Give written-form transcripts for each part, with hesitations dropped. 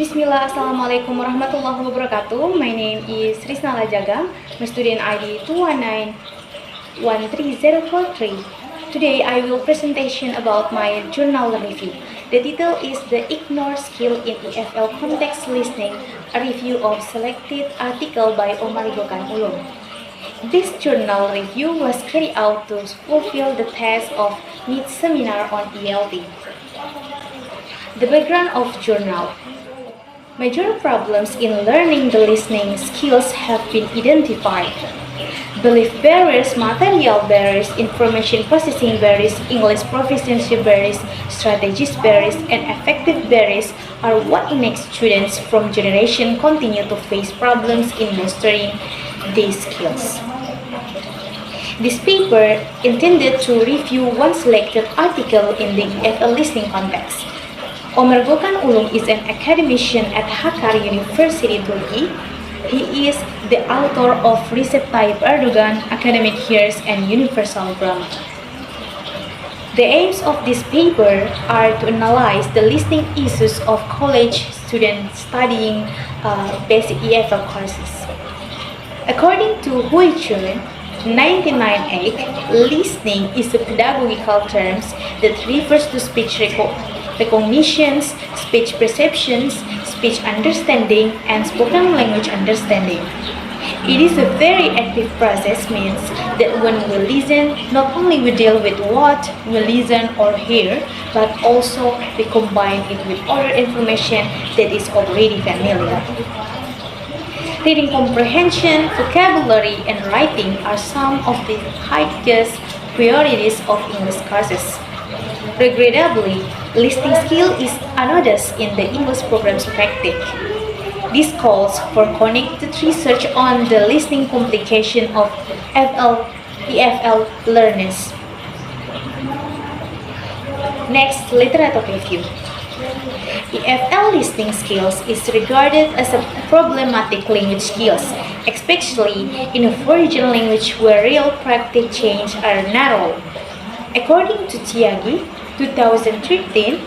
Bismillah, Assalamualaikum warahmatullahi wabarakatuh. My name is Risna Ladjagang, my student ID 219-13043. Today I will presentation about my journal review. The title is The Ignore Skill in EFL Context Listening, a review of selected article by Omar Gokan Ulum. This journal review was carried out to fulfill the task of mid seminar on ELT. The background of journal. Major problems in learning the listening skills have been identified. Belief barriers, material barriers, information processing barriers, English proficiency barriers, strategies barriers, and affective barriers are what makes students from generation continue to face problems in mastering these skills. This paper intended to review one selected article in the EFL listening context. Omar Gokan Ulum is an academician at Hakkari University, Turkey. He is the author of Recep Tayyip Erdogan, Academic Years and Universal Grammar. The aims of this paper are to analyze the listening issues of college students studying basic EFL courses. According to Hui Chun, 1998, listening is a pedagogical term that refers to speech recognitions, speech perceptions, speech understanding, and spoken language understanding. It is a very active process, means that when we listen, not only we deal with what we listen or hear, but also we combine it with other information that is already familiar. Reading comprehension, vocabulary, and writing are some of the highest priorities of English courses. Regrettably, listening skill is another in the English program's practice. This calls for connected research on the listening complication of EFL learners. Next, literature review. EFL listening skills is regarded as a problematic language skills, especially in a foreign language where real practice change are narrow. According to Tiagi, 2013,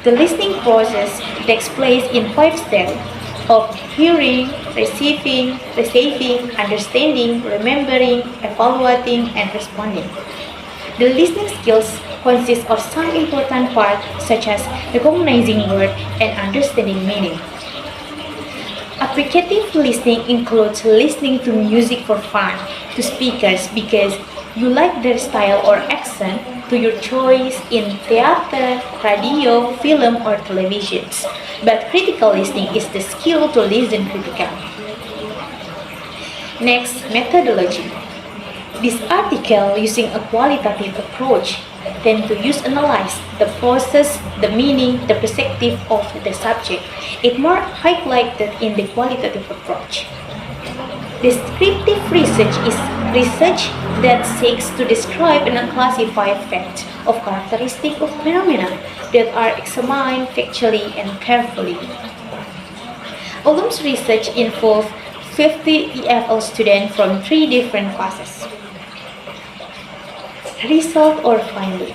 the listening process takes place in 5 steps of hearing, receiving, understanding, remembering, evaluating, and responding. The listening skills consist of some important parts such as recognizing words and understanding meaning. Applicative listening includes listening to music for fun, to speakers because you like their style or accent, to your choice in theater, radio, film, or television. But critical listening is the skill to listen critically. Next, methodology. This article, using a qualitative approach, tend to analyze the process, the meaning, the perspective of the subject. It more highlighted in the qualitative approach. Descriptive research is research that seeks to describe and classify facts of characteristics of phenomena that are examined factually and carefully. Ulum's research involved 50 EFL students from 3 different classes. Result or finding.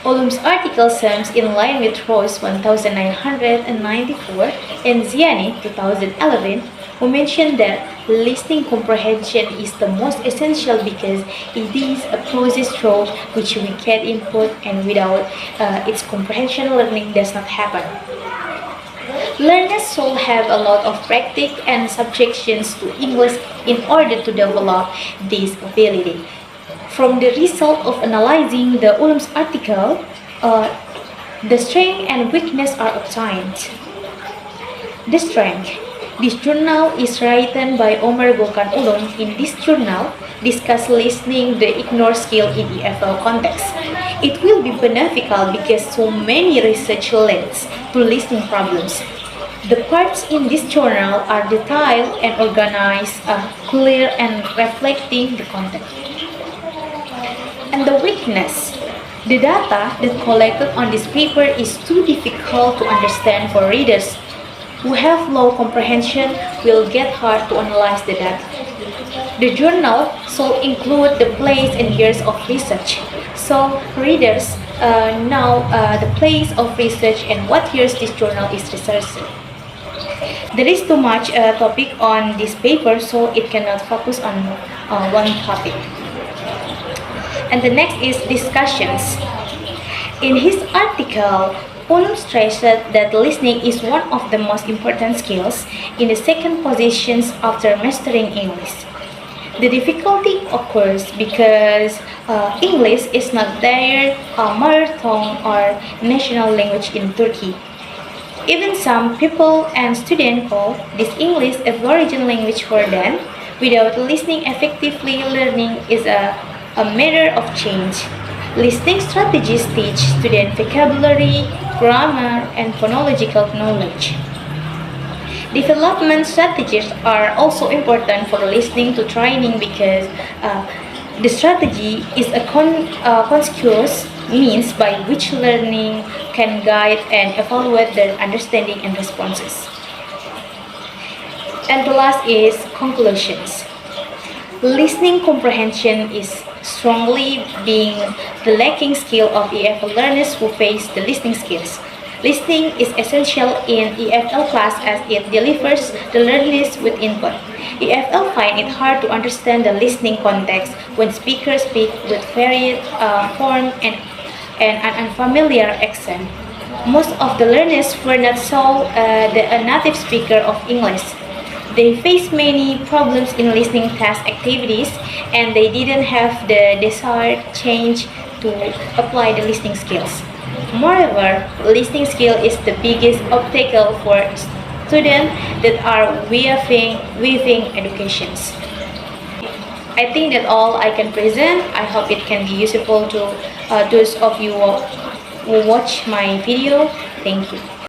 Ulum's article seems in line with Rose 1994 and Ziani 2011, who mentioned that listening comprehension is the most essential because it is a process through which we get input, and without its comprehension, learning does not happen. Learners should have a lot of practice and subjections to English in order to develop this ability. From the result of analyzing the Ulum's article, the strength and weakness are obtained. The strength. This journal is written by Omar Gokan Ulum. In this journal, discuss listening the ignore skill in EFL context. It will be beneficial because so many research links to listening problems. The parts in this journal are detailed and organized, clear and reflecting the content. And the weakness. The data that collected on this paper is too difficult to understand for readers who have low comprehension. Will get hard to analyze the data. The journal should include the place and years of research, so readers know the place of research and what years this journal is researching. There is too much topic on this paper, so it cannot focus on one topic. And the next is discussions. In his article, Poon stressed that listening is one of the most important skills in the second positions after mastering English. The difficulty occurs because English is not their mother tongue or national language in Turkey. Even some people and students call this English a foreign language for them. Without listening effectively, learning is a matter of change. Listening strategies teach students vocabulary, grammar, and phonological knowledge. Development strategies are also important for listening to training because the strategy is a conscious means by which learning can guide and evaluate their understanding and responses. And the last is conclusions. Listening comprehension is strongly being the lacking skill of EFL learners who face the listening skills. Listening is essential in EFL class as it delivers the learners with input. EFL find it hard to understand the listening context when speakers speak with varied form and an unfamiliar accent. Most of the learners were not a native speaker of English. They faced many problems in listening task activities and they didn't have the desired change to apply the listening skills. Moreover, listening skill is the biggest obstacle for students that are weaving educations. I think that all I can present. I hope it can be useful to those of you who watch my video. Thank you.